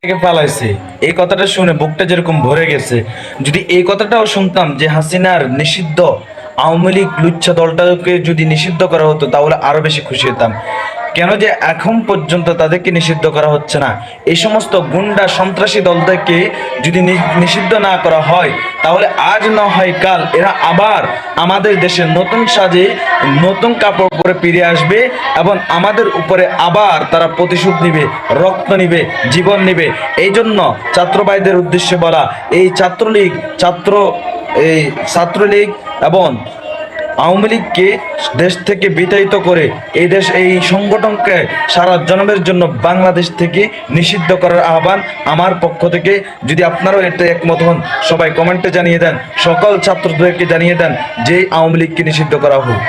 থেকে পালাইছে, এই কথাটা শুনে বুকটা যেরকম ভরে গেছে। যদি এই কথাটাও শুনতাম যে হাসিনার নিষিদ্ধ আওয়ামী লীগ লুচ্ছা দলটাকে যদি নিষিদ্ধ করা হতো তাহলে আরো বেশি খুশি হতাম। কেন যে এখন পর্যন্ত তাদেরকে নিষিদ্ধ করা হচ্ছে না? এই সমস্ত গুন্ডা সন্ত্রাসী দলটাকে যদি নিষিদ্ধ না করা হয় তাহলে আজ না হয় কাল এরা আবার আমাদের দেশে নতুন সাজে নতুন কাপড় পরে ফিরে আসবে এবং আমাদের উপরে আবার তারা প্রতিশোধ নিবে, রক্ত নিবে, জীবন নিবে। এই জন্য ছাত্র ভাইদের উদ্দেশ্যে বলা, এই ছাত্রলীগ এবং আওয়ামী লীগকে দেশ থেকে বিতাড়িত করে এই সংগঠনকে সারা জনমের জন্য বাংলাদেশ থেকে নিষিদ্ধ করার আহ্বান আমার পক্ষ থেকে। যদি আপনারাও এতে একমত হন সবাই কমেন্টে জানিয়ে দেন, সকল ছাত্রদেরকে জানিয়ে দেন যে আওয়ামী লীগকে নিষিদ্ধ করা হোক।